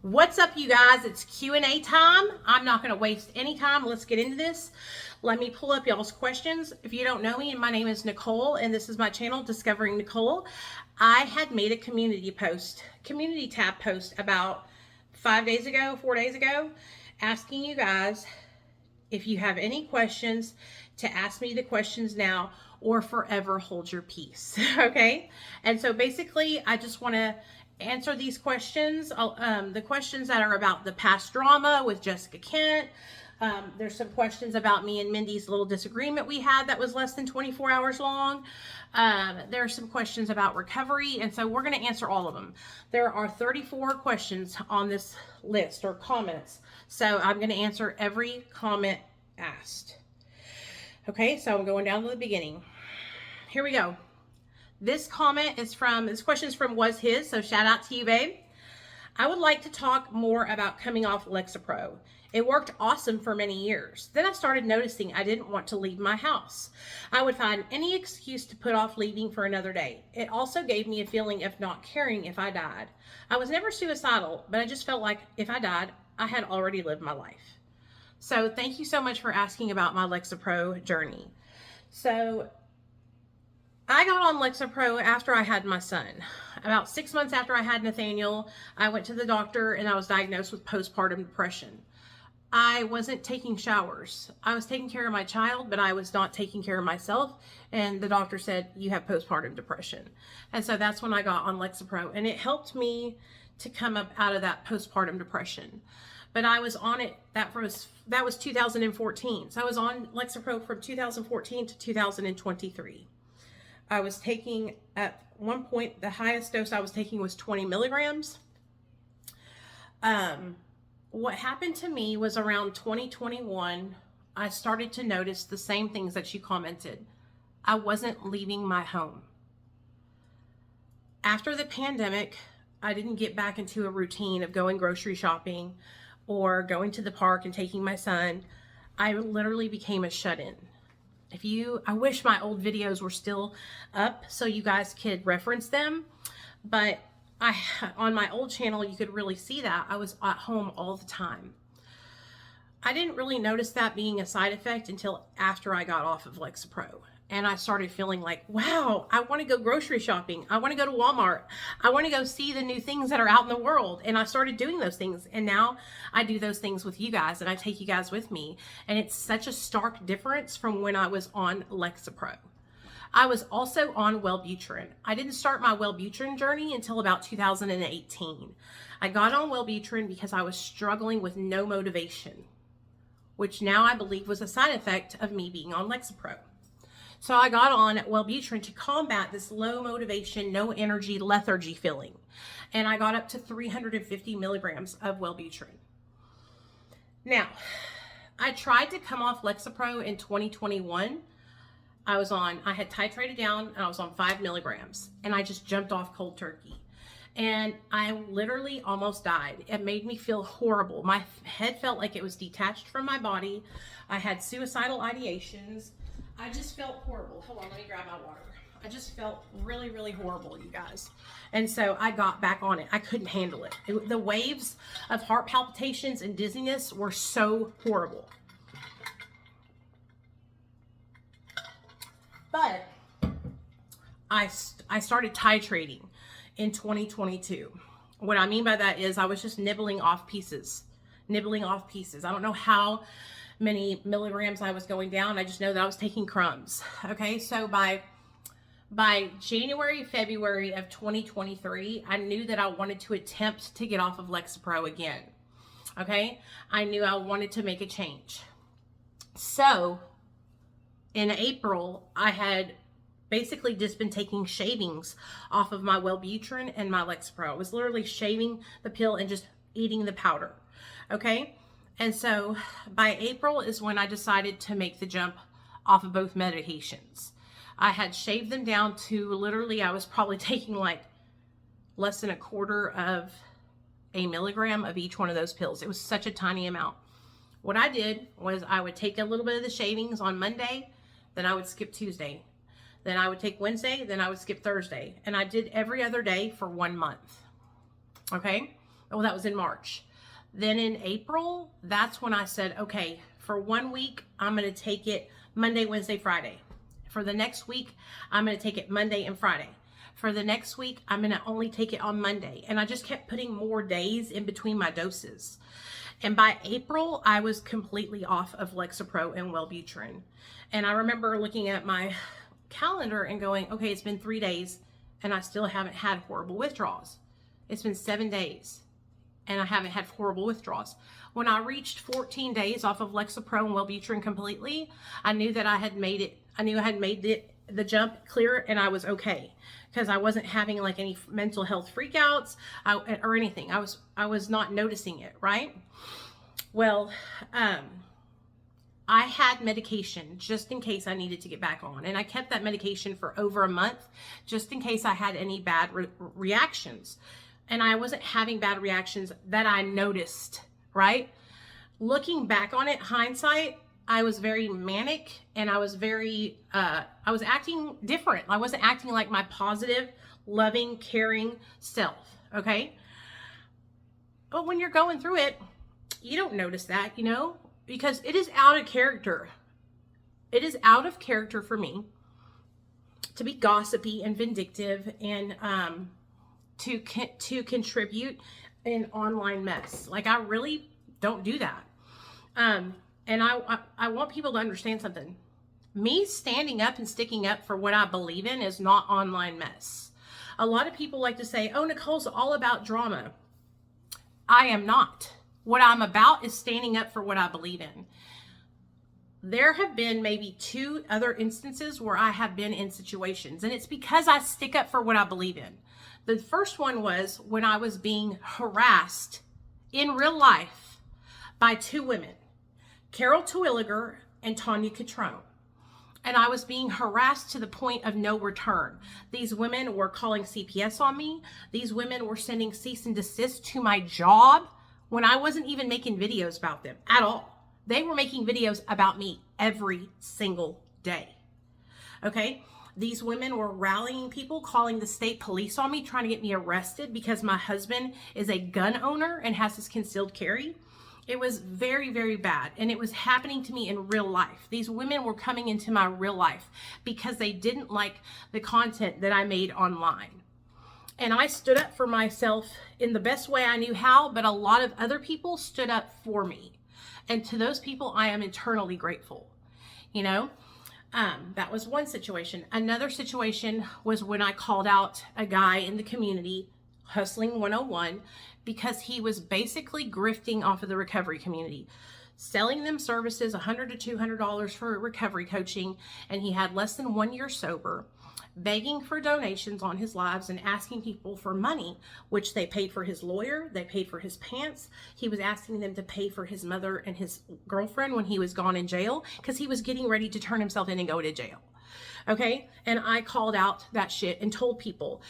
What's up, you guys? It's Q&A time. I'm not going to waste any time. Let's get into this. Let me pull up y'all's questions. If you don't know me, my name is Nicole, and this is my channel, Discovering Nicole. I had made a community tab post about 4 days ago, asking you guys if you have any questions to ask me the questions now or forever hold your peace. Okay? And so basically, I just want to answer these questions, the questions that are about the past drama with Jessica Kent. There's some questions about me and Mindy's little disagreement we had that was less than 24 hours long. There are some questions about recovery, and so we're going to answer all of them. There are 34 questions on this list, or comments, so I'm going to answer every comment asked. Okay, so I'm going down to the beginning. Here we go. This question is from Was His, so shout out to you, babe. I would like to talk more about coming off Lexapro. It worked awesome for many years. Then I started noticing I didn't want to leave my house. I would find any excuse to put off leaving for another day. It also gave me a feeling of not caring if I died. I was never suicidal, but I just felt like if I died, I had already lived my life. So thank you so much for asking about my Lexapro journey. So I got on Lexapro after I had my son. About 6 months after I had Nathaniel, I went to the doctor and I was diagnosed with postpartum depression. I wasn't taking showers. I was taking care of my child, but I was not taking care of myself. And the doctor said, you have postpartum depression. And so that's when I got on Lexapro. And it helped me to come up out of that postpartum depression. But I was on it, that was 2014. So I was on Lexapro from 2014 to 2023. I was taking, at one point, the highest dose I was taking was 20 milligrams. What happened to me was around 2021, I started to notice the same things that you commented. I wasn't leaving my home. After the pandemic, I didn't get back into a routine of going grocery shopping or going to the park and taking my son. I literally became a shut-in. I wish my old videos were still up so you guys could reference them, but on my old channel, you could really see that I was at home all the time. I didn't really notice that being a side effect until after I got off of Lexapro. And I started feeling like, wow, I want to go grocery shopping. I want to go to Walmart. I want to go see the new things that are out in the world. And I started doing those things. And now I do those things with you guys and I take you guys with me. And it's such a stark difference from when I was on Lexapro. I was also on Wellbutrin. I didn't start my Wellbutrin journey until about 2018. I got on Wellbutrin because I was struggling with no motivation, which now I believe was a side effect of me being on Lexapro. So I got on Wellbutrin to combat this low motivation, no energy, lethargy feeling. And I got up to 350 milligrams of Wellbutrin. Now, I tried to come off Lexapro in 2021. I had titrated down and I was on 5 milligrams and I just jumped off cold turkey. And I literally almost died. It made me feel horrible. My head felt like it was detached from my body. I had suicidal ideations. I just felt horrible. Hold on, let me grab my water. I just felt really, really horrible, you guys. And so I got back on it. I couldn't handle it. The waves of heart palpitations and dizziness were so horrible. But I started titrating in 2022. What I mean by that is I was just nibbling off pieces. I don't know how many milligrams I was going down. I just know that I was taking crumbs. Okay, so by January, February of 2023, I knew that I wanted to attempt to get off of Lexapro again. Okay, I knew I wanted to make a change. So in April, I had basically just been taking shavings off of my Wellbutrin and my Lexapro. I was literally shaving the pill and just eating the powder. Okay. And so by April is when I decided to make the jump off of both medications. I had shaved them down to literally, I was probably taking like less than 1/4 of a milligram of each one of those pills. It was such a tiny amount. What I did was I would take a little bit of the shavings on Monday, then I would skip Tuesday. Then I would take Wednesday, then I would skip Thursday. And I did every other day for 1 month. Okay? Oh, that was in March. Then in April, that's when I said, okay, for 1 week, I'm going to take it Monday, Wednesday, Friday. For the next week, I'm going to take it Monday and Friday. For the next week, I'm going to only take it on Monday. And I just kept putting more days in between my doses. And by April, I was completely off of Lexapro and Wellbutrin. And I remember looking at my calendar and going, okay, it's been 3 days and I still haven't had horrible withdrawals. It's been 7 days and I haven't had horrible withdrawals. When I reached 14 days off of Lexapro and Wellbutrin completely, I knew that I had made it. I knew I had made the jump clear and I was okay, because I wasn't having like any mental health freakouts or anything. I was not noticing it, right? Well, I had medication just in case I needed to get back on. And I kept that medication for over a month just in case I had any bad reactions. And I wasn't having bad reactions that I noticed, right? Looking back on it, hindsight, I was very manic and I was very, I was acting different. I wasn't acting like my positive, loving, caring self, okay? But when you're going through it, you don't notice that, you know, because it is out of character. It is out of character for me to be gossipy and vindictive and to contribute an online mess. Like, I really don't do that. And I want people to understand something. Me standing up and sticking up for what I believe in is not online mess. A lot of people like to say, oh, Nicole's all about drama. I am not. What I'm about is standing up for what I believe in. There have been maybe 2 other instances where I have been in situations, and it's because I stick up for what I believe in. The first one was when I was being harassed in real life by 2 women, Carol Terwilliger and Tanya Catrone. And I was being harassed to the point of no return. These women were calling CPS on me. These women were sending cease and desist to my job when I wasn't even making videos about them at all. They were making videos about me every single day. Okay? These women were rallying people, calling the state police on me, trying to get me arrested because my husband is a gun owner and has this concealed carry. It was very, very bad. And it was happening to me in real life. These women were coming into my real life because they didn't like the content that I made online. And I stood up for myself in the best way I knew how, but a lot of other people stood up for me. And to those people, I am eternally grateful. You know, that was one situation. Another situation was when I called out a guy in the community, Hustling 101, because he was basically grifting off of the recovery community, selling them services, $100 to $200 for recovery coaching, and he had less than 1 year sober, begging for donations on his lives and asking people for money, which they paid for his lawyer, they paid for his pants. He was asking them to pay for his mother and his girlfriend when he was gone in jail, because he was getting ready to turn himself in and go to jail. Okay? And I called out that shit and told people,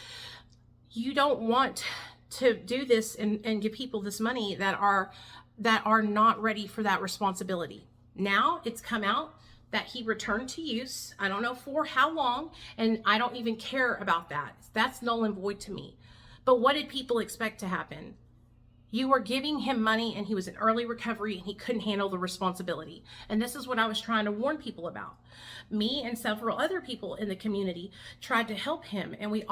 you don't want to do this and give people this money that are not ready for that responsibility. Now it's come out that he returned to use. I don't know for how long, and I don't even care about that. That's null and void to me. But what did people expect to happen? You were giving him money and he was in early recovery and he couldn't handle the responsibility. And this is what I was trying to warn people about. Me and several other people in the community tried to help him, and we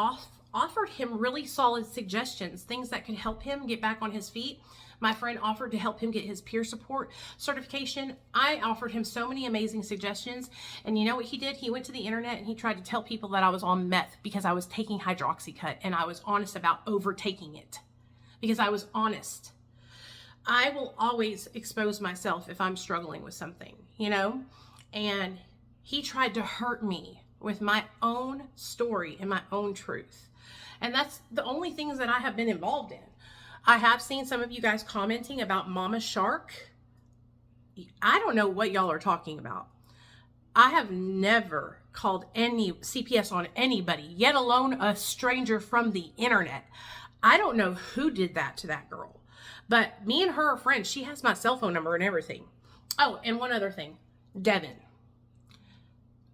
offered him really solid suggestions, things that could help him get back on his feet. My friend offered to help him get his peer support certification. I offered him so many amazing suggestions. And you know what he did? He went to the internet and he tried to tell people that I was on meth because I was taking hydroxycut, and I was honest about overtaking it because I was honest. I will always expose myself if I'm struggling with something, you know? And he tried to hurt me with my own story and my own truth. And that's the only things that I have been involved in. I have seen some of you guys commenting about Mama Shark. I don't know what y'all are talking about. I have never called any CPS on anybody, yet alone a stranger from the internet. I don't know who did that to that girl, but me and her are friends. She has my cell phone number and everything. Oh, and one other thing, Devin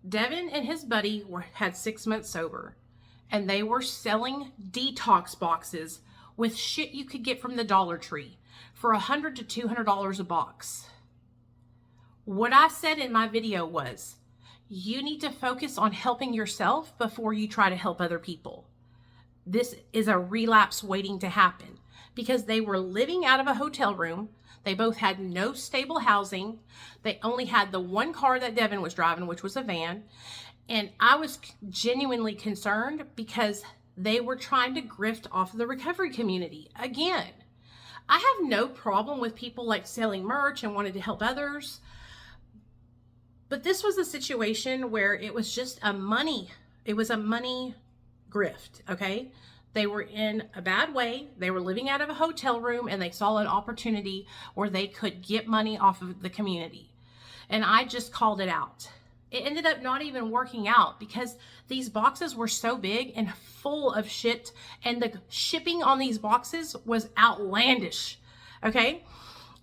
and his buddy had 6 months sober, and they were selling detox boxes with shit you could get from the Dollar Tree for $100 to $200 a box. What I said in my video was, you need to focus on helping yourself before you try to help other people. This is a relapse waiting to happen because they were living out of a hotel room. They both had no stable housing. They only had the one car that Devin was driving, which was a van. And I was genuinely concerned because they were trying to grift off of the recovery community. Again, I have no problem with people like selling merch and wanting to help others. But this was a situation where it was just a money grift, okay? They were in a bad way. They were living out of a hotel room and they saw an opportunity where they could get money off of the community. And I just called it out. It ended up not even working out because these boxes were so big and full of shit, and the shipping on these boxes was outlandish, okay?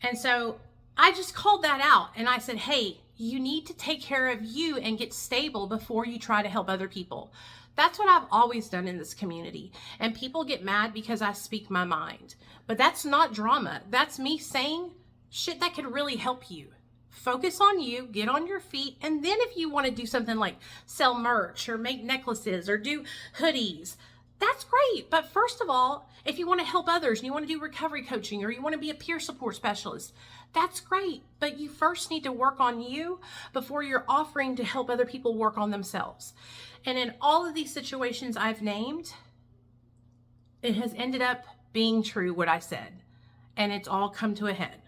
And so I just called that out and I said, hey, you need to take care of you and get stable before you try to help other people. That's what I've always done in this community. And people get mad because I speak my mind. But that's not drama. That's me saying shit that could really help you. Focus on you, get on your feet, and then if you want to do something like sell merch or make necklaces or do hoodies, that's great. But first of all, if you want to help others and you want to do recovery coaching or you want to be a peer support specialist, that's great. But you first need to work on you before you're offering to help other people work on themselves. And in all of these situations I've named, it has ended up being true what I said. And it's all come to a head.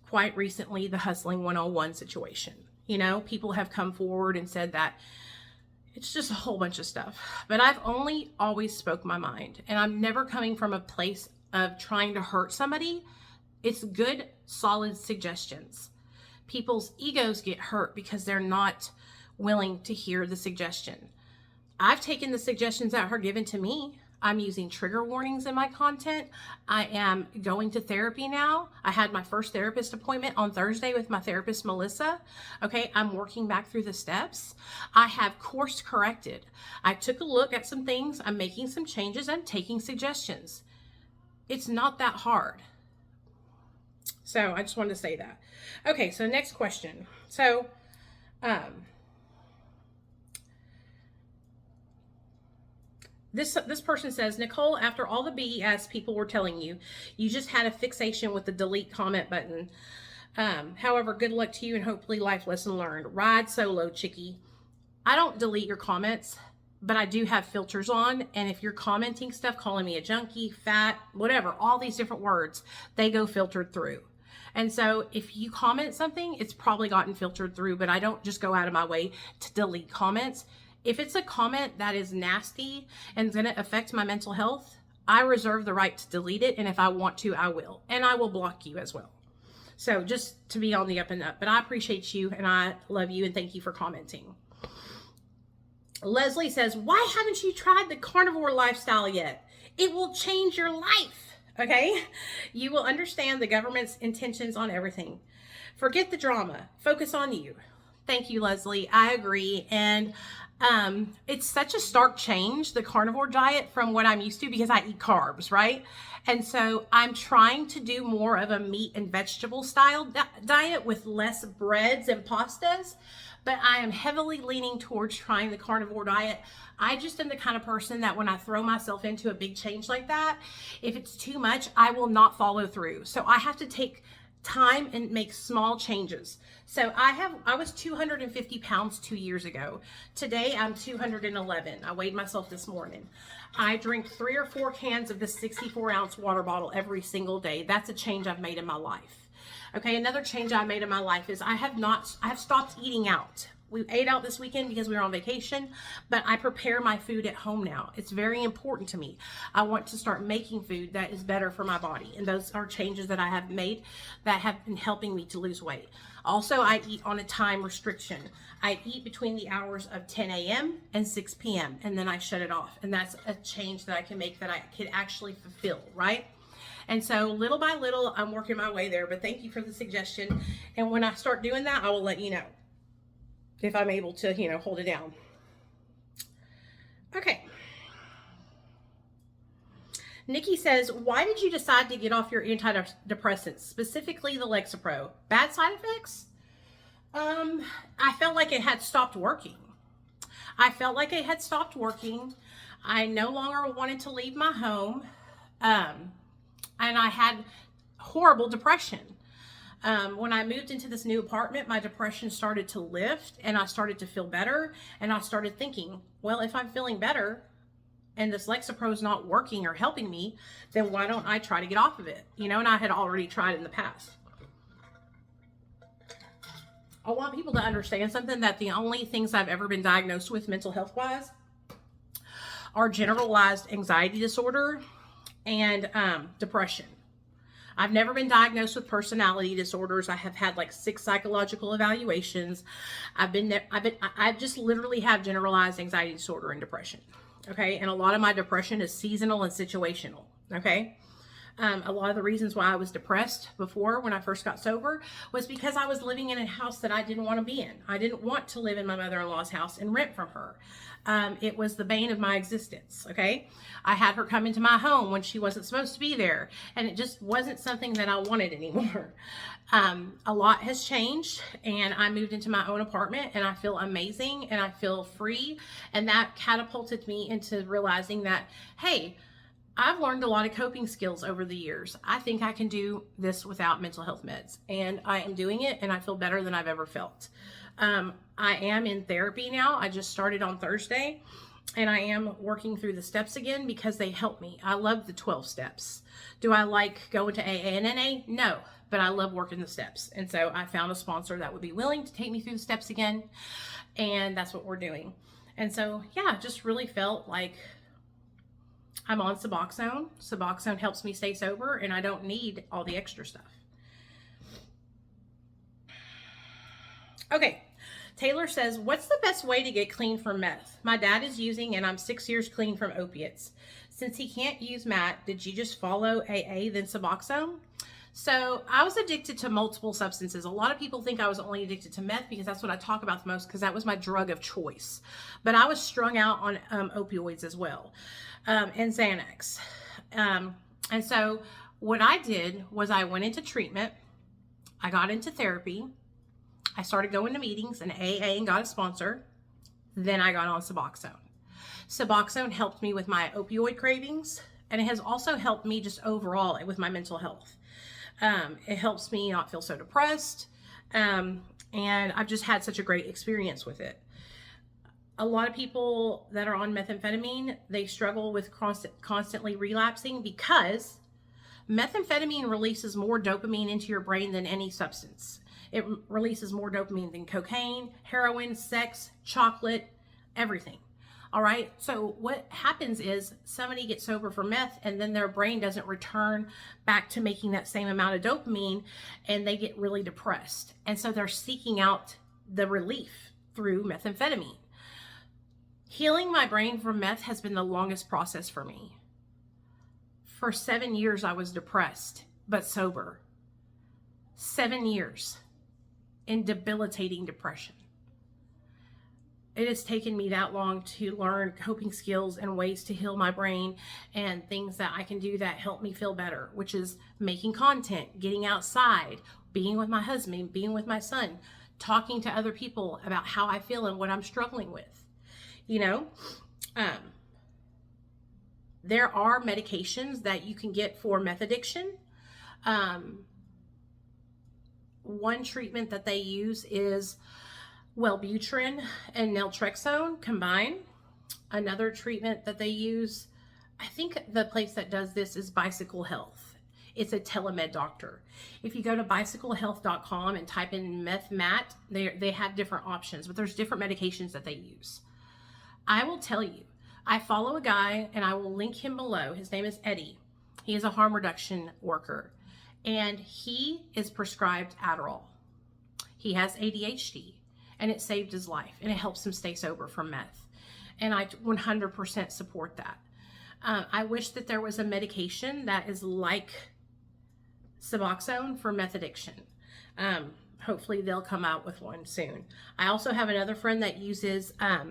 Quite recently, the Hustling 101 situation. You know, people have come forward and said that it's just a whole bunch of stuff. But I've only always spoke my mind. And I'm never coming from a place of trying to hurt somebody. It's good, solid suggestions. People's egos get hurt because they're not willing to hear the suggestion. I've taken the suggestions that are given to me. I'm using trigger warnings in my content. I am going to therapy now. I had my first therapist appointment on Thursday with my therapist, Melissa. Okay, I'm working back through the steps. I have course corrected. I took a look at some things. I'm making some changes. I'm taking suggestions. It's not that hard. So I just wanted to say that. Okay, so next question. So, This person says, Nicole, after all the BS people were telling you, you just had a fixation with the delete comment button. However, good luck to you and hopefully life lesson learned. Ride solo, chickie. I don't delete your comments, but I do have filters on. And if you're commenting stuff, calling me a junkie, fat, whatever, all these different words, they go filtered through. And so if you comment something, it's probably gotten filtered through, but I don't just go out of my way to delete comments. If it's a comment that is nasty and is going to affect my mental health, I reserve the right to delete it. And if I want to, I will. And I will block you as well. So just to be on the up and up. But I appreciate you and I love you and thank you for commenting. Leslie says, why haven't you tried the carnivore lifestyle yet? It will change your life. Okay? You will understand the government's intentions on everything. Forget the drama. Focus on you. Thank you, Leslie. I agree. And it's such a stark change, the carnivore diet, from what I'm used to because I eat carbs, right? And so I'm trying to do more of a meat and vegetable style diet with less breads and pastas, but I am heavily leaning towards trying the carnivore diet. I just am the kind of person that when I throw myself into a big change like that, if it's too much, I will not follow through. So I have to take time and make small changes. So I was 250 pounds 2 years ago. Today I'm 211. I weighed myself this morning. I drink 3 or 4 cans of this 64-ounce water bottle every single day. That's a change I've made in my life. Okay, another change I made in my life is I have stopped eating out. We ate out this weekend because we were on vacation, but I prepare my food at home now. It's very important to me. I want to start making food that is better for my body. And those are changes that I have made that have been helping me to lose weight. Also, I eat on a time restriction. I eat between the hours of 10 a.m. and 6 p.m. and then I shut it off. And that's a change that I can make that I could actually fulfill, right? And so little by little, I'm working my way there. But thank you for the suggestion. And when I start doing that, I will let you know if I'm able to, hold it down. Okay. Nikki says, why did you decide to get off your antidepressants, specifically the Lexapro? Bad side effects? I felt like it had stopped working. I no longer wanted to leave my home. And I had horrible depression. When I moved into this new apartment, my depression started to lift and I started to feel better. And I started thinking, well, if I'm feeling better and this Lexapro is not working or helping me, then why don't I try to get off of it? You know, and I had already tried it in the past. I want people to understand something, that the only things I've ever been diagnosed with mental health wise are generalized anxiety disorder and depression. I've never been diagnosed with personality disorders. I have had like 6 psychological evaluations. I've just literally have generalized anxiety disorder and depression. Okay. And a lot of my depression is seasonal and situational. Okay. A lot of the reasons why I was depressed before, when I first got sober, was because I was living in a house that I didn't want to be in. I didn't want to live in my mother-in-law's house and rent from her. It was the bane of my existence. Okay. I had her come into my home when she wasn't supposed to be there, and it just wasn't something that I wanted anymore. A lot has changed, and I moved into my own apartment, and I feel amazing and I feel free. And that catapulted me into realizing that, hey, I've learned a lot of coping skills over the years. I think I can do this without mental health meds, and I am doing it, and I feel better than I've ever felt. I am in therapy now. I just started on Thursday, and I am working through the steps again because they help me. I love the 12 steps. Do I like going to AA and NA? No, but I love working the steps. And so I found a sponsor that would be willing to take me through the steps again, and that's what we're doing. And so, yeah, just really felt like I'm on Suboxone. Suboxone helps me stay sober, and I don't need all the extra stuff. Okay. Taylor says, what's the best way to get clean from meth? My dad is using, and I'm 6 years clean from opiates. Since he can't use Matt, did you just follow AA then Suboxone? So I was addicted to multiple substances. A lot of people think I was only addicted to meth because that's what I talk about the most, because that was my drug of choice. But I was strung out on opioids as well, and Xanax. And so what I did was I went into treatment. I got into therapy. I started going to meetings and AA and got a sponsor. Then I got on Suboxone. Suboxone helped me with my opioid cravings, and it has also helped me just overall with my mental health. It helps me not feel so depressed, and I've just had such a great experience with it. A lot of people that are on methamphetamine, they struggle with constantly relapsing because methamphetamine releases more dopamine into your brain than any substance. It releases more dopamine than cocaine, heroin, sex, chocolate, everything. All right. So what happens is somebody gets sober for meth, and then their brain doesn't return back to making that same amount of dopamine, and they get really depressed. And so they're seeking out the relief through methamphetamine. Healing my brain from meth has been the longest process for me. For 7 years, I was depressed, but sober. 7 years in debilitating depression. It has taken me that long to learn coping skills and ways to heal my brain and things that I can do that help me feel better, which is making content, getting outside, being with my husband, being with my son, talking to other people about how I feel and what I'm struggling with. You know, there are medications that you can get for meth addiction. One treatment that they use is Wellbutrin and naltrexone combined. Another treatment that they use, I think the place that does this is Bicycle Health. It's a telemed doctor. If you go to bicyclehealth.com and type in meth mat, they have different options, but there's different medications that they use. I will tell you, I follow a guy, and I will link him below. His name is Eddie. He is a harm reduction worker, and he is prescribed Adderall. He has ADHD, and it saved his life, and it helps him stay sober from meth. And I 100% support that. I wish that there was a medication that is like Suboxone for meth addiction. Hopefully they'll come out with one soon. I also have another friend that uses a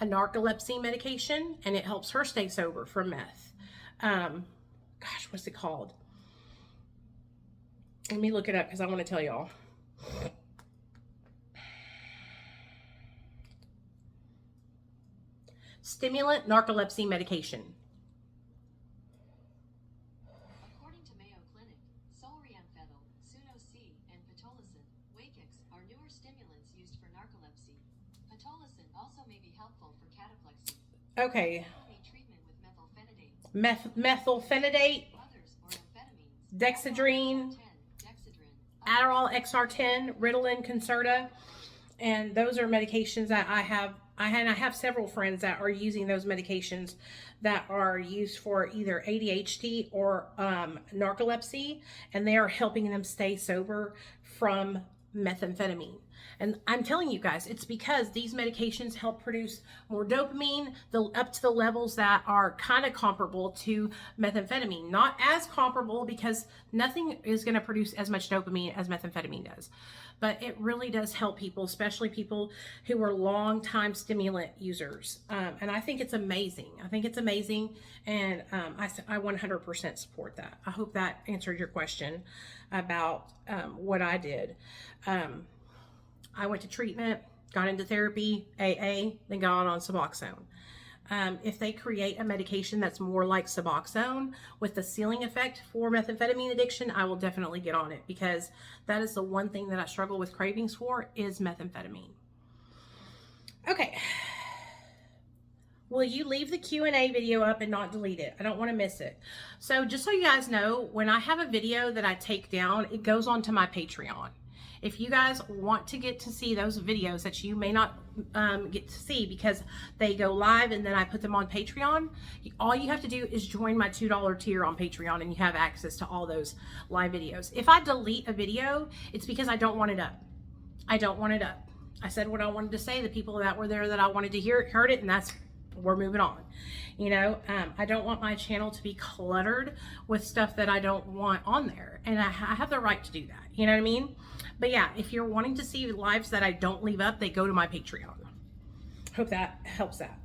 narcolepsy medication, and it helps her stay sober from meth. Gosh, what's it called? Let me look it up because I want to tell y'all. Stimulant narcolepsy medication. According to Mayo Clinic, solriamfetol, pseudo-C, and pitolisant, Wakix, are newer stimulants used for narcolepsy. Pitolisant also may be helpful for cataplexy. Okay. Treatment with methylphenidate. Methylphenidate, Dexedrine, Adderall XR10, Ritalin, Concerta, and those are medications that I have several friends that are using those medications that are used for either ADHD or narcolepsy, and they are helping them stay sober from methamphetamine. And I'm telling you guys, it's because these medications help produce more dopamine, up to the levels that are kind of comparable to methamphetamine. Not as comparable, because nothing is going to produce as much dopamine as methamphetamine does. But it really does help people, especially people who are long-time stimulant users. And I think it's amazing. I think it's amazing, and I 100% support that. I hope that answered your question about what I did. I went to treatment, got into therapy, AA, then got on Suboxone. If they create a medication that's more like Suboxone with the ceiling effect for methamphetamine addiction, I will definitely get on it, because that is the one thing that I struggle with cravings for, is methamphetamine. Okay. Will you leave the Q&A video up and not delete it? I don't want to miss it. So just so you guys know, when I have a video that I take down, it goes onto my Patreon. If you guys want to get to see those videos that you may not get to see because they go live and then I put them on Patreon, all you have to do is join my $2 tier on Patreon, and you have access to all those live videos. If I delete a video, it's because I don't want it up. I don't want it up. I said what I wanted to say. The people that were there that I wanted to hear heard it, and we're moving on. You know, I don't want my channel to be cluttered with stuff that I don't want on there, and I have the right to do that. You know what I mean? But yeah, if you're wanting to see lives that I don't leave up, they go to my Patreon. Hope that helps that.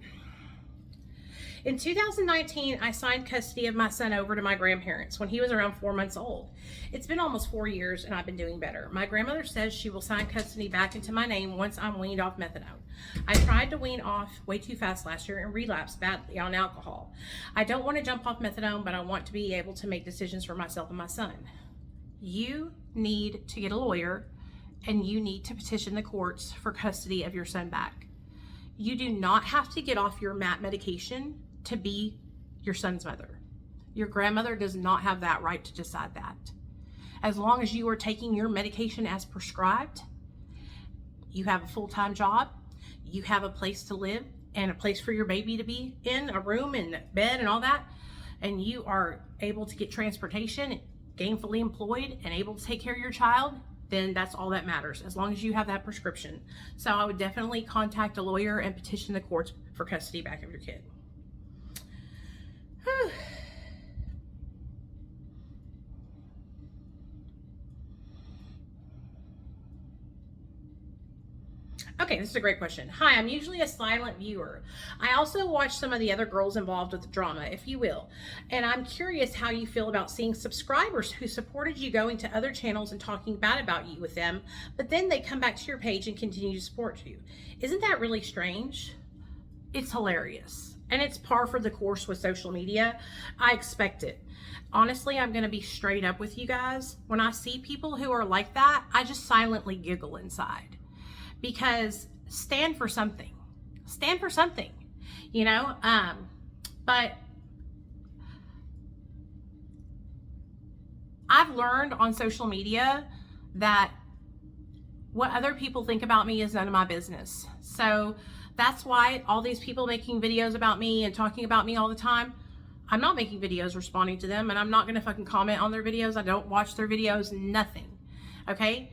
In 2019, I signed custody of my son over to my grandparents when he was around 4 months old. It's been almost 4 years, and I've been doing better. My grandmother says she will sign custody back into my name once I'm weaned off methadone. I tried to wean off way too fast last year and relapsed badly on alcohol. I don't want to jump off methadone, but I want to be able to make decisions for myself and my son. You need to get a lawyer, and you need to petition the courts for custody of your son back. You do not have to get off your MAT medication to be your son's mother. Your grandmother does not have that right to decide that. As long as you are taking your medication as prescribed, you have a full-time job, you have a place to live and a place for your baby to be in, a room and bed and all that, and you are able to get transportation, gainfully employed, and able to take care of your child, then that's all that matters, as long as you have that prescription. So I would definitely contact a lawyer and petition the courts for custody back of your kid. Okay, this is a great question. Hi, I'm usually a silent viewer. I also watch some of the other girls involved with the drama, if you will. And I'm curious how you feel about seeing subscribers who supported you going to other channels and talking bad about you with them, but then they come back to your page and continue to support you. Isn't that really strange? It's hilarious. And it's par for the course with social media. I expect it. Honestly, I'm going to be straight up with you guys. When I see people who are like that, I just silently giggle inside. Because stand for something. Stand for something, you know? But I've learned on social media that what other people think about me is none of my business. So that's why all these people making videos about me and talking about me all the time, I'm not making videos responding to them, and I'm not gonna fucking comment on their videos. I don't watch their videos, nothing, okay?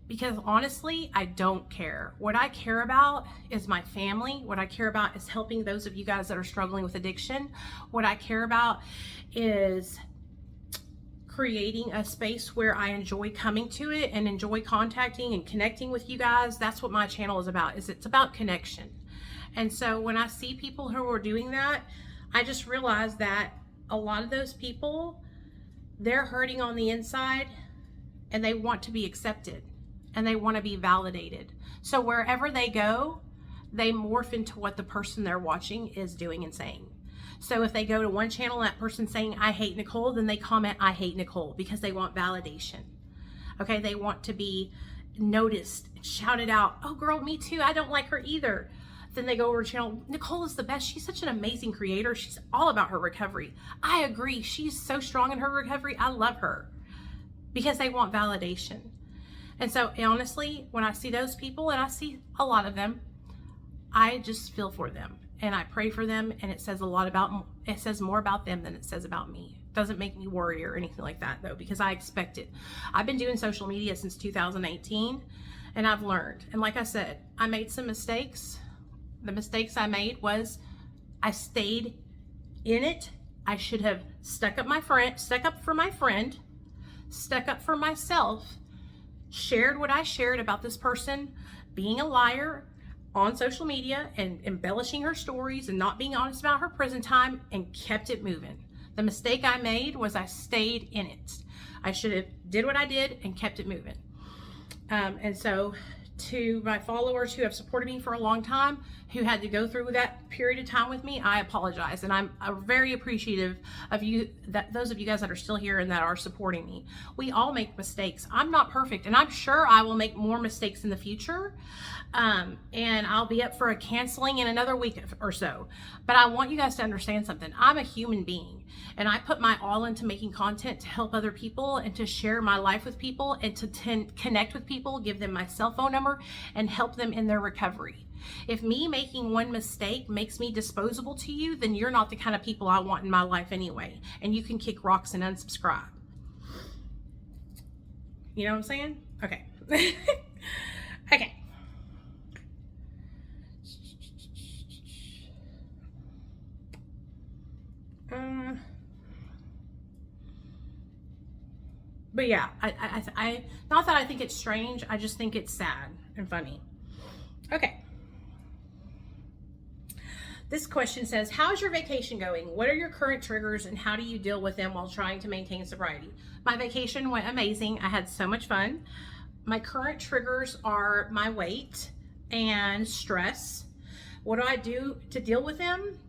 Because honestly, I don't care. What I care about is my family. What I care about is helping those of you guys that are struggling with addiction. What I care about is creating a space where I enjoy coming to it and enjoy contacting and connecting with you guys. That's what my channel is about, it's about connection. And so when I see people who are doing that, I just realize that a lot of those people, they're hurting on the inside and they want to be accepted and they want to be validated. So wherever they go, they morph into what the person they're watching is doing and saying. So if they go to one channel and that person's saying, I hate Nicole, then they comment, I hate Nicole, because they want validation. Okay, they want to be noticed, shouted out, oh girl, me too, I don't like her either. Then they go over to channel, Nicole is the best, she's such an amazing creator, she's all about her recovery. I agree, she's so strong in her recovery, I love her. Because they want validation. And so honestly, when I see those people, and I see a lot of them, I just feel for them and I pray for them, and it says more about them than it says about me. It doesn't make me worry or anything like that though, because I expect it. I've been doing social media since 2018 and I've learned. And like I said, I made some mistakes. The mistakes I made was I stayed in it. I should have stuck up for my friend, stuck up for myself, shared what I shared about this person being a liar on social media and embellishing her stories and not being honest about her prison time, and kept it moving. The mistake I made was I stayed in it. I should have did what I did and kept it moving. And so to my followers who have supported me for a long time, who had to go through that period of time with me, I apologize. And I'm very appreciative of you, that those of you guys that are still here and that are supporting me. We all make mistakes. I'm not perfect, and I'm sure I will make more mistakes in the future. And I'll be up for a canceling in another week or so. But I want you guys to understand something. I'm a human being, and I put my all into making content to help other people and to share my life with people and to connect with people, give them my cell phone number and help them in their recovery. If me making one mistake makes me disposable to you, then you're not the kind of people I want in my life anyway. And you can kick rocks and unsubscribe. You know what I'm saying? Okay. Okay. But yeah, I not that I think it's strange, I just think it's sad and funny. Okay. This question says, how's your vacation going? What are your current triggers and how do you deal with them while trying to maintain sobriety? My vacation went amazing. I had so much fun. My current triggers are my weight and stress. What do I do to deal with them?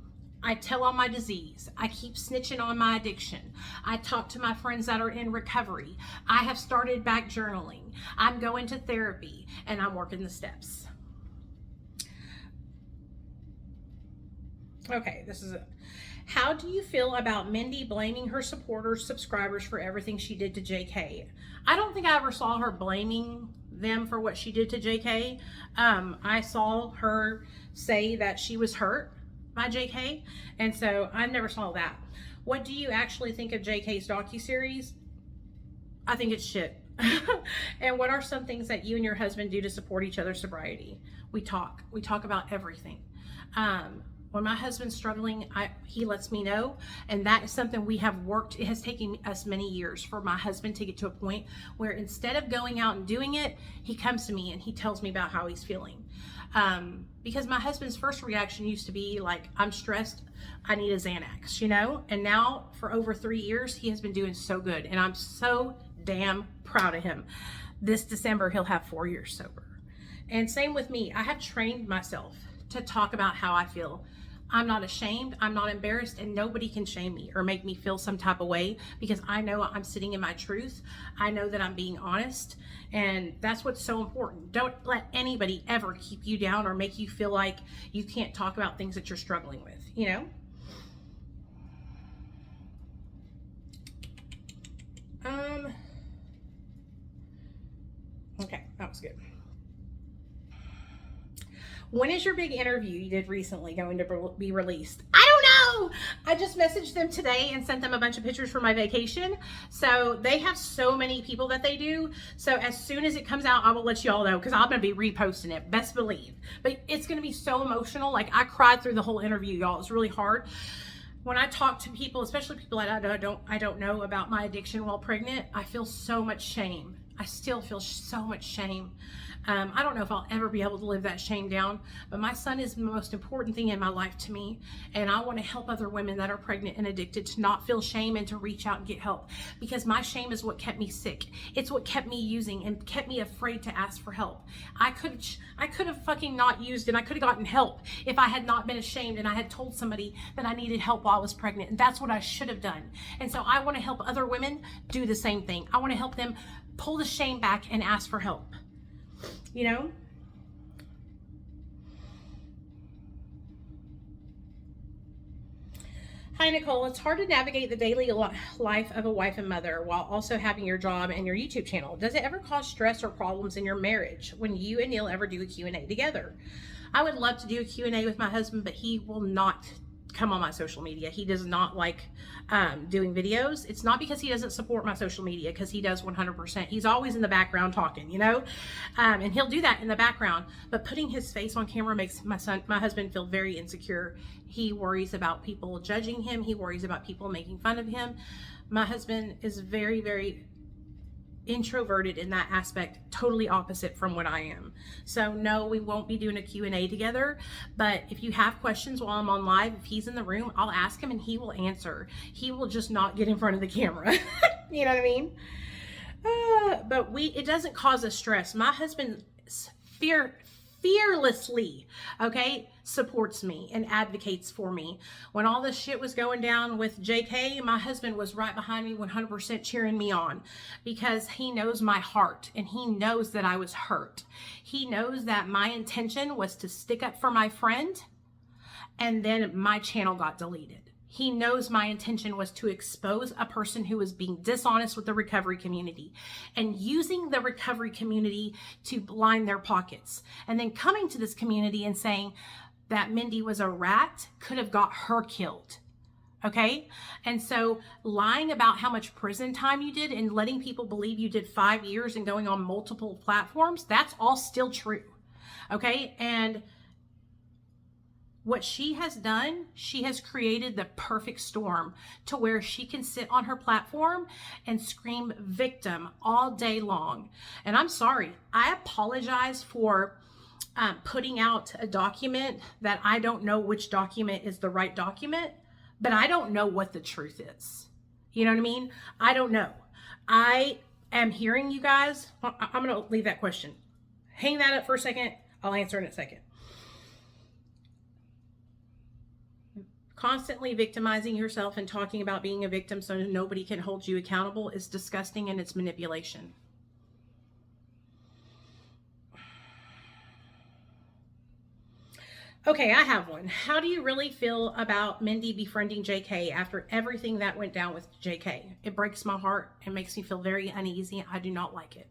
I tell on my disease. I keep snitching on my addiction. I talk to my friends that are in recovery. I have started back journaling. I'm going to therapy and I'm working the steps. Okay, this is it. How do you feel about Mindy blaming her supporters, subscribers for everything she did to JK? I don't think I ever saw her blaming them for what she did to JK. I saw her say that she was hurt by JK, and so I never saw that. What do you actually think of JK's docuseries? I think it's shit. And what are some things that you and your husband do to support each other's sobriety? We talk about everything. When my husband's struggling, he lets me know, and that is something we have worked. It has taken us many years for my husband to get to a point where instead of going out and doing it, he comes to me and he tells me about how he's feeling. Because my husband's first reaction used to be like, I'm stressed, I need a Xanax, you know? And now for over 3 years, he has been doing so good, and I'm so damn proud of him. This December, he'll have 4 years sober. And same with me. I have trained myself to talk about how I feel. I'm not ashamed, I'm not embarrassed, and nobody can shame me or make me feel some type of way, because I know I'm sitting in my truth. I know that I'm being honest, and that's what's so important. Don't let anybody ever keep you down or make you feel like you can't talk about things that you're struggling with, you know? Okay, that was good. When is your big interview you did recently going to be released? I don't know. I just messaged them today and sent them a bunch of pictures for my vacation. So they have so many people that they do. So as soon as it comes out, I will let you all know, because I'm going to be reposting it, best believe. But it's going to be so emotional. Like, I cried through the whole interview, y'all. It's really hard. When I talk to people, especially people that I don't know about my addiction while pregnant, I feel so much shame. I still feel so much shame. I don't know if I'll ever be able to live that shame down, but my son is the most important thing in my life to me. And I want to help other women that are pregnant and addicted to not feel shame and to reach out and get help, because my shame is what kept me sick. It's what kept me using and kept me afraid to ask for help. I could have fucking not used, and I could have gotten help if I had not been ashamed and I had told somebody that I needed help while I was pregnant. And that's what I should have done. And so I want to help other women do the same thing. I want to help them pull the shame back and ask for help. You know? Hi, Nicole. It's hard to navigate the daily life of a wife and mother while also having your job and your YouTube channel. Does it ever cause stress or problems in your marriage when you and Neil ever do a Q&A together? I would love to do a Q&A with my husband, but he will not come on my social media. He does not like doing videos. It's not because he doesn't support my social media, because he does 100%. He's always in the background talking, you know, and he'll do that in the background. But putting his face on camera makes my husband feel very insecure. He worries about people judging him. He worries about people making fun of him. My husband is very, very introverted in that aspect, totally opposite from what I am. So no, we won't be doing a Q&A together, but if you have questions while I'm on live, if he's in the room, I'll ask him and he will answer. He will just not get in front of the camera. You know what I mean? But it doesn't cause us stress. My husband fearlessly, okay, supports me and advocates for me. When all this shit was going down with JK, my husband was right behind me 100% cheering me on, because he knows my heart and he knows that I was hurt. He knows that my intention was to stick up for my friend, and then my channel got deleted. He knows my intention was to expose a person who was being dishonest with the recovery community and using the recovery community to line their pockets. And then coming to this community and saying that Mindy was a rat could have got her killed. Okay? And so lying about how much prison time you did and letting people believe you did 5 years and going on multiple platforms, that's all still true. Okay? And what she has done, she has created the perfect storm to where she can sit on her platform and scream victim all day long. And I'm sorry, I apologize for putting out a document that I don't know which document is the right document, but I don't know what the truth is. You know what I mean? I don't know. I am hearing you guys. I'm going to leave that question. Hang that up for a second. I'll answer in a second. Constantly victimizing yourself and talking about being a victim so nobody can hold you accountable is disgusting, and it's manipulation. Okay, I have one. How do you really feel about Mindy befriending JK after everything that went down with JK? It breaks my heart. It makes me feel very uneasy. I do not like it.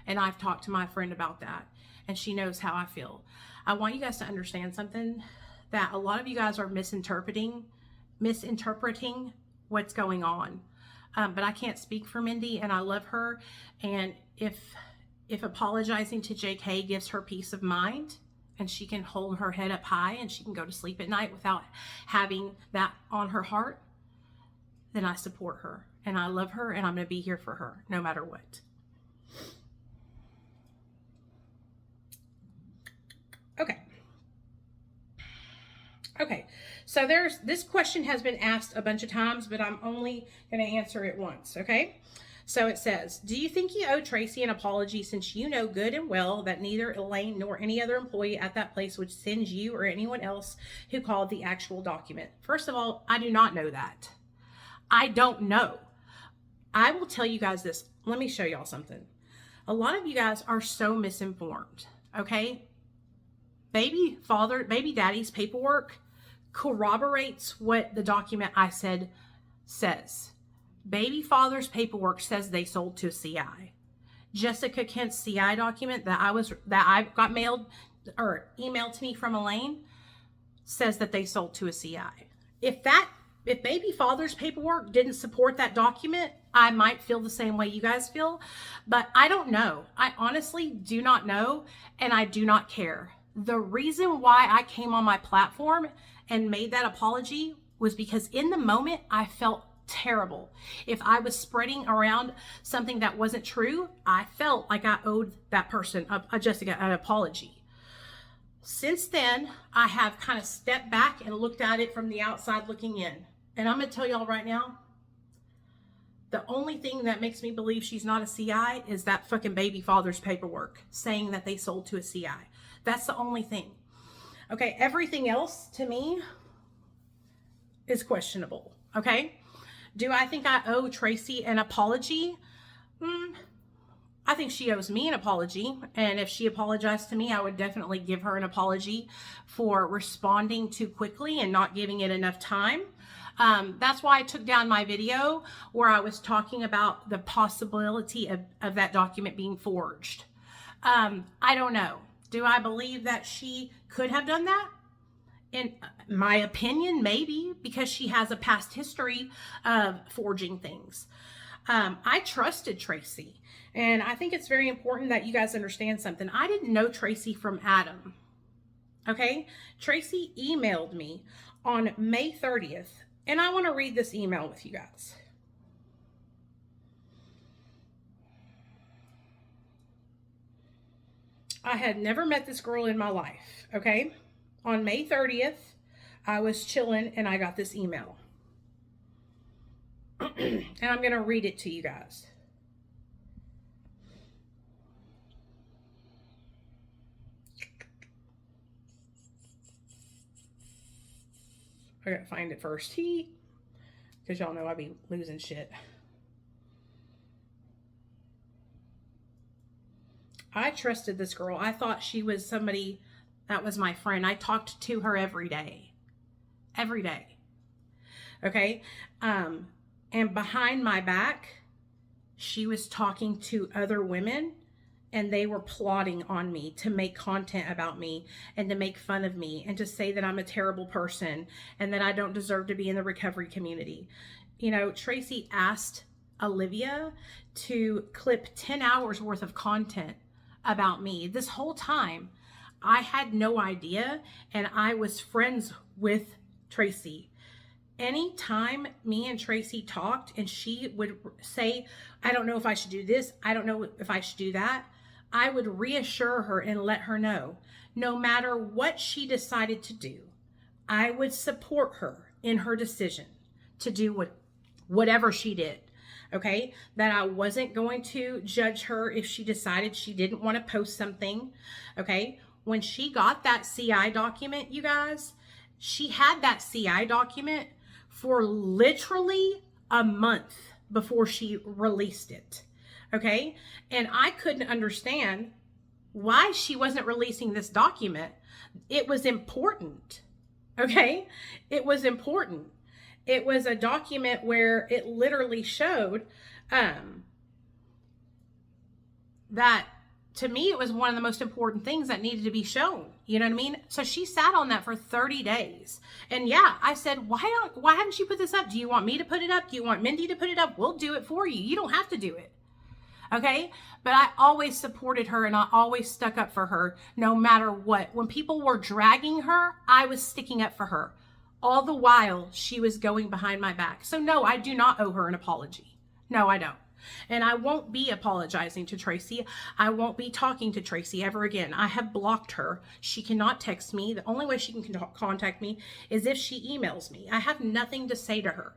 And I've talked to my friend about that, and she knows how I feel. I want you guys to understand something, that a lot of you guys are misinterpreting what's going on. But I can't speak for Mindy, and I love her. And if apologizing to JK gives her peace of mind, and she can hold her head up high and she can go to sleep at night without having that on her heart, then I support her and I love her, and I'm going to be here for her no matter what. Okay, so this question has been asked a bunch of times, but I'm only going to answer it once, okay? So it says, do you think you owe Tracy an apology, since you know good and well that neither Elaine nor any other employee at that place would send you or anyone else who called the actual document? First of all, I do not know that. I don't know. I will tell you guys this. Let me show y'all something. A lot of you guys are so misinformed, okay? Baby daddy's paperwork corroborates what the document I said says. Baby father's paperwork says they sold to a CI. Jessica Kent's CI document that I got mailed or emailed to me from Elaine says that they sold to a CI. If baby father's paperwork didn't support that document, I might feel the same way you guys feel, but I don't know. I honestly do not know, and I do not care. The reason why I came on my platform and made that apology was because in the moment I felt terrible. If I was spreading around something that wasn't true, I felt like I owed that person, Jessica, an apology. Since then, I have kind of stepped back and looked at it from the outside looking in. And I'm going to tell y'all right now, the only thing that makes me believe she's not a CI is that fucking baby father's paperwork saying that they sold to a CI. That's the only thing. Okay, everything else to me is questionable. Okay, do I think I owe Tracy an apology? I think she owes me an apology. And if she apologized to me, I would definitely give her an apology for responding too quickly and not giving it enough time. That's why I took down my video where I was talking about the possibility of that document being forged. I don't know. Do I believe that she could have done that? In my opinion, maybe, because she has a past history of forging things. I trusted Tracy, and I think it's very important that you guys understand something. I didn't know Tracy from Adam. Okay? Tracy emailed me on May 30th, and I want to read this email with you guys. I had never met this girl in my life, okay? On May 30th, I was chilling and I got this email. And I'm going to read it to you guys. I got to find it first. Because y'all know I be losing shit. I trusted this girl. I thought she was somebody that was my friend. I talked to her every day. Every day. Okay? And behind my back, she was talking to other women, and they were plotting on me to make content about me and to make fun of me and to say that I'm a terrible person and that I don't deserve to be in the recovery community. You know, Tracy asked Olivia to clip 10 hours worth of content about me. This whole time, I had no idea, and I was friends with Tracy. Anytime me and Tracy talked and she would say, I don't know if I should do this, I don't know if I should do that, I would reassure her and let her know, no matter what she decided to do, I would support her in her decision to do whatever she did. Okay, that I wasn't going to judge her if she decided she didn't want to post something. Okay, when she got that CI document, you guys, she had that CI document for literally a month before she released it. Okay, and I couldn't understand why she wasn't releasing this document. It was important. Okay, it was important. It was a document where it literally showed that, to me, it was one of the most important things that needed to be shown. You know what I mean? So she sat on that for 30 days. And yeah, I said, why haven't you put this up? Do you want me to put it up? Do you want Mindy to put it up? We'll do it for you. You don't have to do it. Okay? But I always supported her and I always stuck up for her no matter what. When people were dragging her, I was sticking up for her. All the while, she was going behind my back. So no, I do not owe her an apology. No, I don't. And I won't be apologizing to Tracy. I won't be talking to Tracy ever again. I have blocked her. She cannot text me. The only way she can contact me is if she emails me. I have nothing to say to her.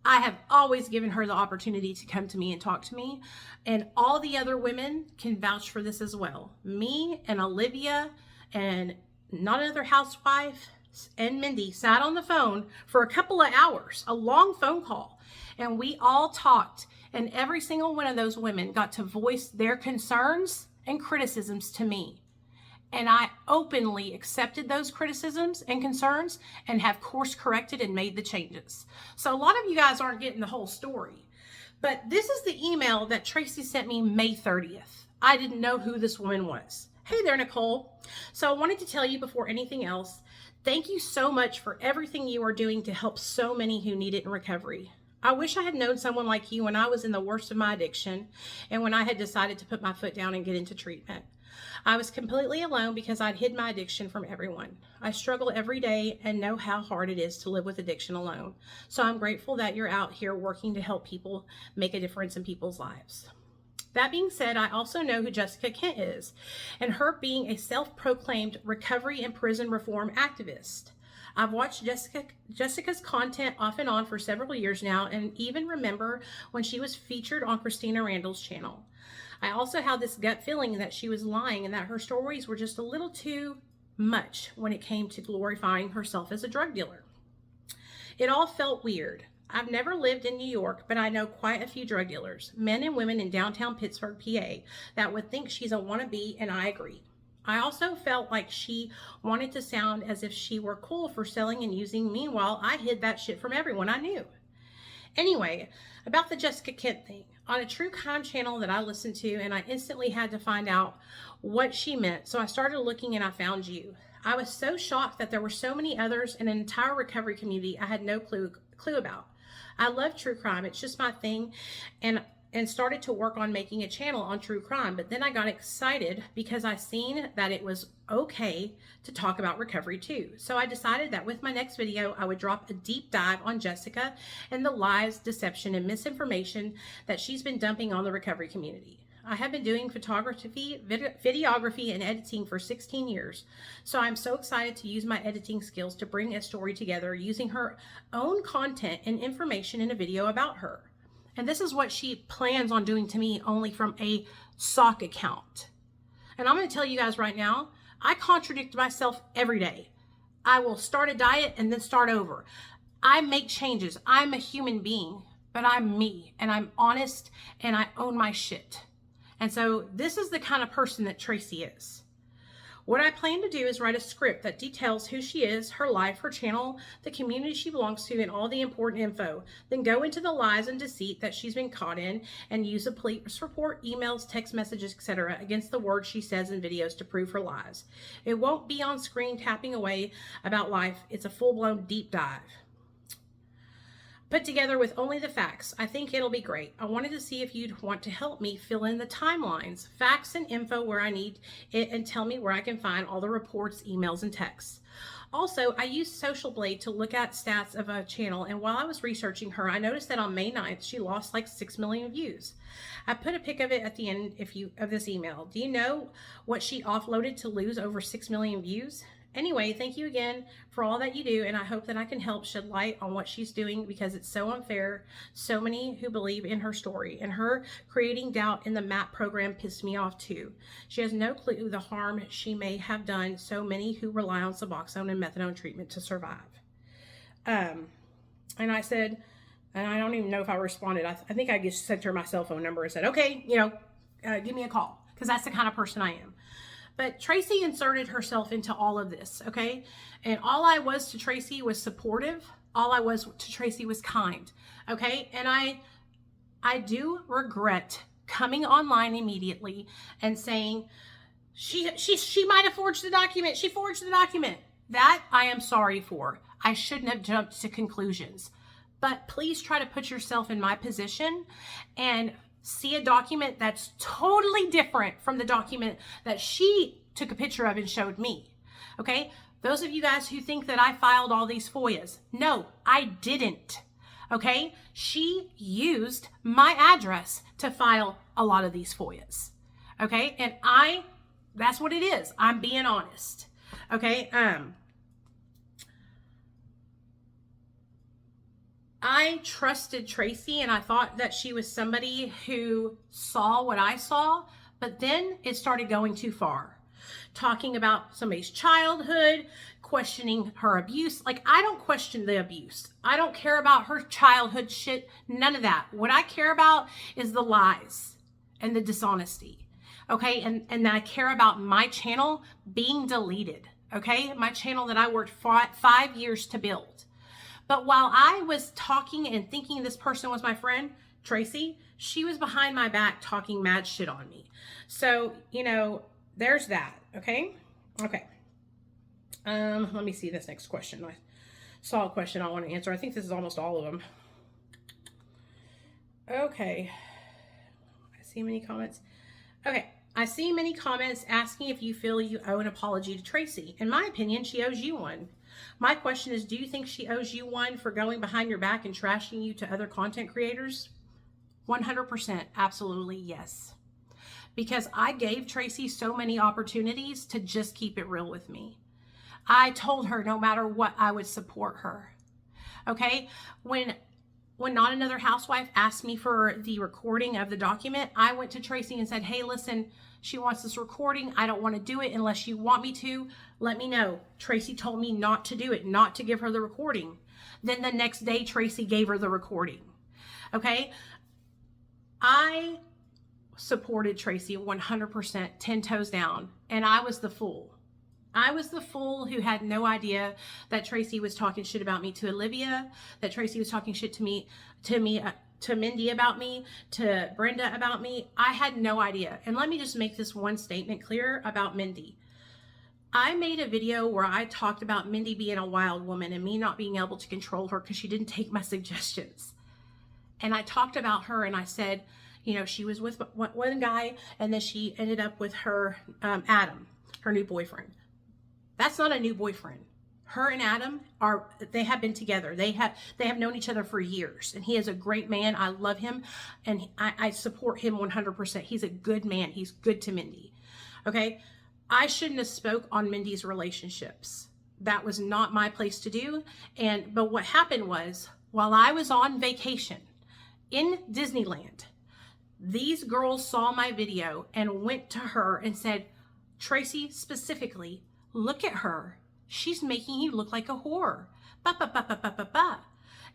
I have always given her the opportunity to come to me and talk to me. And all the other women can vouch for this as well. Me and Olivia and not another housewife and Mindy sat on the phone for a couple of hours, a long phone call, and we all talked, and every single one of those women got to voice their concerns and criticisms to me. And I openly accepted those criticisms and concerns and have course corrected and made the changes. So a lot of you guys aren't getting the whole story, but this is the email that Tracy sent me May 30th. I didn't know who this woman was. Hey there, Nicole. So I wanted to tell you before anything else, thank you so much for everything you are doing to help so many who need it in recovery. I wish I had known someone like you when I was in the worst of my addiction and when I had decided to put my foot down and get into treatment. I was completely alone because I'd hid my addiction from everyone. I struggle every day and know how hard it is to live with addiction alone. So I'm grateful that you're out here working to help people make a difference in people's lives. That being said, I also know who Jessica Kent is, and her being a self-proclaimed recovery and prison reform activist. I've watched Jessica's content off and on for several years now, and even remember when she was featured on Christina Randall's channel. I also had this gut feeling that she was lying and that her stories were just a little too much when it came to glorifying herself as a drug dealer. It all felt weird. I've never lived in New York, but I know quite a few drug dealers, men and women in downtown Pittsburgh, PA, that would think she's a wannabe, and I agree. I also felt like she wanted to sound as if she were cool for selling and using. Meanwhile, I hid that shit from everyone I knew. Anyway, about the Jessica Kent thing. On a true crime channel that I listened to, and I instantly had to find out what she meant, so I started looking and I found you. I was so shocked that there were so many others in an entire recovery community I had no clue about. I love true crime. It's just my thing, and started to work on making a channel on true crime. But then I got excited because I seen that it was okay to talk about recovery too. So I decided that with my next video, I would drop a deep dive on Jessica and the lies, deception, and misinformation that she's been dumping on the recovery community. I have been doing photography, videography, and editing for 16 years. So I'm so excited to use my editing skills to bring a story together using her own content and information in a video about her. And this is what she plans on doing to me, only from a sock account. And I'm going to tell you guys right now, I contradict myself every day. I will start a diet and then start over. I make changes. I'm a human being, but I'm me, and I'm honest, and I own my shit. And so this is the kind of person that Tracy is. What I plan to do is write a script that details who she is, her life, her channel, the community she belongs to, and all the important info. Then go into the lies and deceit that she's been caught in and use a police report, emails, text messages, etc. against the words she says in videos to prove her lies. It won't be on screen tapping away about life. It's a full-blown deep dive. Put together with only the facts. I think it'll be great. I wanted to see if you'd want to help me fill in the timelines, facts and info where I need it, and tell me where I can find all the reports, emails, and texts. Also, I used Social Blade to look at stats of a channel, and while I was researching her, I noticed that on May 9th, she lost like 6 million views. I put a pic of it at the end of this email. Do you know what she offloaded to lose over 6 million views? Anyway, thank you again for all that you do, and I hope that I can help shed light on what she's doing because it's so unfair. So many who believe in her story, and her creating doubt in the MAP program pissed me off too. She has no clue the harm she may have done so many who rely on Suboxone and methadone treatment to survive. And I said, and I don't even know if I responded. I think I just sent her my cell phone number and said, okay, give me a call, because that's the kind of person I am. But Tracy inserted herself into all of this, okay? And all I was to Tracy was supportive. All I was to Tracy was kind, okay? And I do regret coming online immediately and saying, she might have forged the document. She forged the document. That I am sorry for. I shouldn't have jumped to conclusions. But please try to put yourself in my position and see a document that's totally different from the document that she took a picture of and showed me. Okay? Those of you guys who think that I filed all these FOIAs, no, I didn't. Okay? She used my address to file a lot of these FOIAs. Okay? And that's what it is. I'm being honest. Okay? I trusted Tracy, and I thought that she was somebody who saw what I saw, but then it started going too far. Talking about somebody's childhood, questioning her abuse. Like, I don't question the abuse. I don't care about her childhood shit, none of that. What I care about is the lies and the dishonesty, okay? And I care about my channel being deleted, okay? My channel that I worked 5 years to build. But while I was talking and thinking this person was my friend, Tracy, she was behind my back talking mad shit on me. So, there's that, okay? Okay. Let me see this next question. I saw a question I want to answer. I think this is almost all of them. Okay. I see many comments. Okay. I see many comments asking if you feel you owe an apology to Tracy. In my opinion, she owes you one. My question is, do you think she owes you one for going behind your back and trashing you to other content creators? 100%, absolutely yes. Because I gave Tracy so many opportunities to just keep it real with me. I told her no matter what, I would support her. Okay? When Not Another Housewife asked me for the recording of the document, I went to Tracy and said, hey, listen, she wants this recording. I don't want to do it unless you want me to. Let me know. Tracy told me not to do it, not to give her the recording. Then the next day, Tracy gave her the recording. Okay? I supported Tracy 100%, 10 toes down, and I was the fool. I was the fool who had no idea that Tracy was talking shit about me to Olivia, that Tracy was talking shit to Mindy about me, to Brenda about me. I had no idea. And let me just make this one statement clear about Mindy. I made a video where I talked about Mindy being a wild woman and me not being able to control her because she didn't take my suggestions. And I talked about her and I said, you know, she was with one guy and then she ended up with her, Adam, her new boyfriend. That's not a new boyfriend. Her and Adam they have been together. They have known each other for years, and he is a great man. I love him, and I support him 100%. He's a good man. He's good to Mindy. Okay, I shouldn't have spoke on Mindy's relationships. That was not my place to do. But what happened was, while I was on vacation in Disneyland, these girls saw my video and went to her and said, Tracy specifically, look at her. She's making you look like a whore. Ba, ba, ba, ba, ba, ba, ba.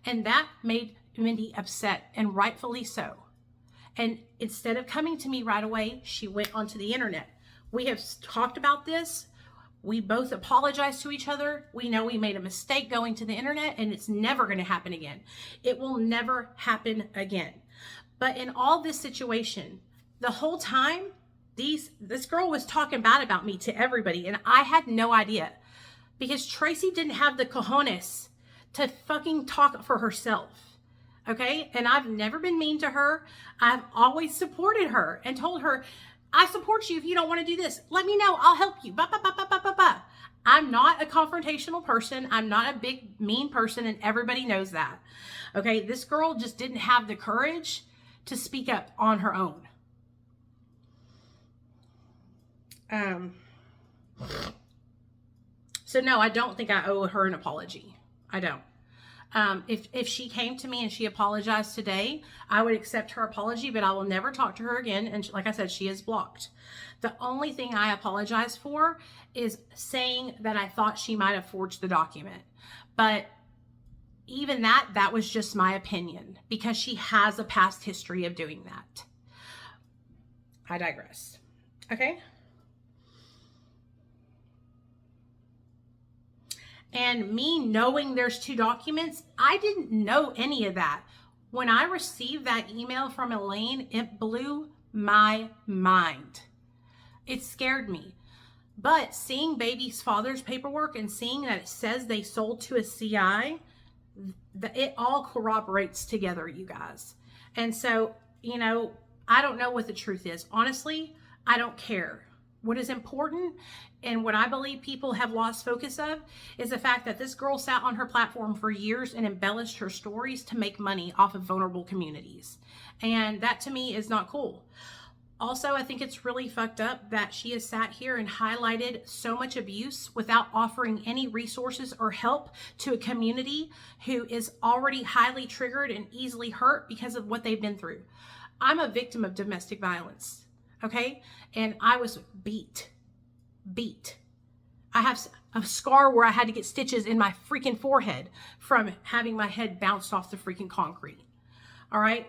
And that made Mindy upset, and rightfully so. And instead of coming to me right away, she went onto the internet. We have talked about this. We both apologized to each other. We know we made a mistake going to the internet, and it's never going to happen again. It will never happen again. But in all this situation, the whole time, this girl was talking bad about me to everybody, and I had no idea because Tracy didn't have the cojones to fucking talk for herself. Okay? And I've never been mean to her. I've always supported her and told her, I support you if you don't want to do this. Let me know. I'll help you. Ba, ba, ba, ba, ba, ba, ba. I'm not a confrontational person. I'm not a big mean person, and everybody knows that. Okay? This girl just didn't have the courage to speak up on her own. So no, I don't think I owe her an apology. I don't. If she came to me and she apologized today, I would accept her apology, but I will never talk to her again. And like I said, she is blocked. The only thing I apologize for is saying that I thought she might have forged the document. But even that was just my opinion because she has a past history of doing that. I digress. Okay. And me knowing there's two documents, I didn't know any of that. When I received that email from Elaine, it blew my mind. It scared me. But seeing baby's father's paperwork and seeing that it says they sold to a CI, it all corroborates together, you guys. And so, you know, I don't know what the truth is. Honestly, I don't care. What is important and what I believe people have lost focus of is the fact that this girl sat on her platform for years and embellished her stories to make money off of vulnerable communities. And that to me is not cool. Also, I think it's really fucked up that she has sat here and highlighted so much abuse without offering any resources or help to a community who is already highly triggered and easily hurt because of what they've been through. I'm a victim of domestic violence. Okay? And I was beat. I have a scar where I had to get stitches in my freaking forehead from having my head bounced off the freaking concrete. All right?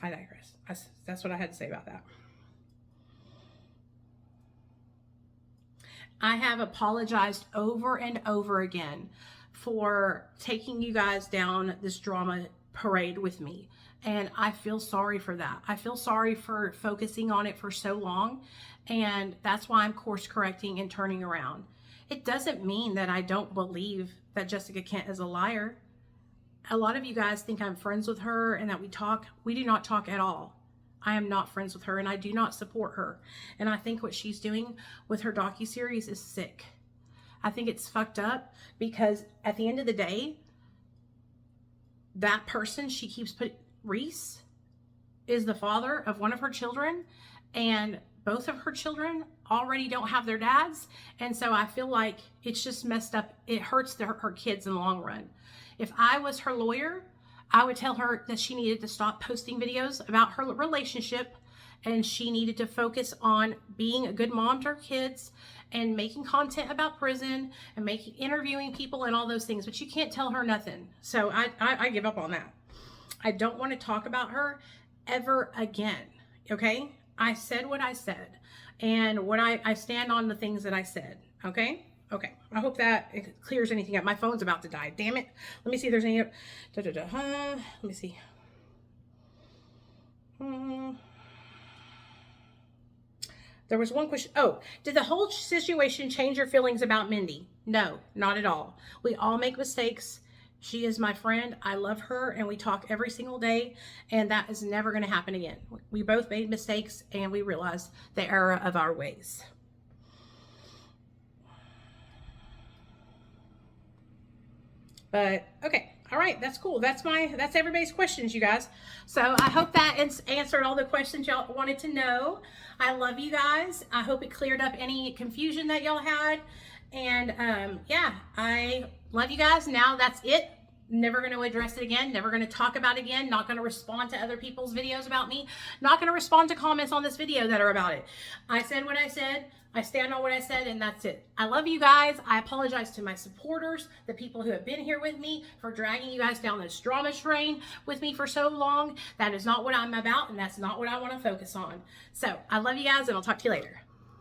I digress. That's what I had to say about that. I have apologized over and over again for taking you guys down this drama parade with me. And I feel sorry for that. I feel sorry for focusing on it for so long. And that's why I'm course correcting and turning around. It doesn't mean that I don't believe that Jessica Kent is a liar. A lot of you guys think I'm friends with her and that we talk. We do not talk at all. I am not friends with her, and I do not support her. And I think what she's doing with her docuseries is sick. I think it's fucked up, because at the end of the day, that person she keeps putting, Reese, is the father of one of her children, and both of her children already don't have their dads. And so I feel like it's just messed up. It hurts her kids in the long run. If I was her lawyer, I would tell her that she needed to stop posting videos about her relationship, and she needed to focus on being a good mom to her kids and making content about prison and interviewing people and all those things. But you can't tell her nothing. So I give up on that. I don't want to talk about her ever again. Okay? I said what I said, and what I stand on the things that I said. Okay? Okay. I hope that it clears anything up. My phone's about to die. Damn it. Let me see if there's any. Let me see. There was one question. Oh, did the whole situation change your feelings about Mindy? No, not at all. We all make mistakes. She is my friend. I love her, and we talk every single day, and that is never going to happen again. We both made mistakes, and we realized the error of our ways. But okay, all right, that's cool. That's everybody's questions, you guys. So I hope that answered all the questions y'all wanted to know. I love you guys. I hope it cleared up any confusion that y'all had. And yeah, I love you guys. Now that's it. Never going to address it again. Never going to talk about it again. Not going to respond to other people's videos about me. Not going to respond to comments on this video that are about it. I said what I said. I stand on what I said, and that's it. I love you guys. I apologize to my supporters, the people who have been here with me, for dragging you guys down this drama train with me for so long. That is not what I'm about, and that's not what I want to focus on. So I love you guys, and I'll talk to you later.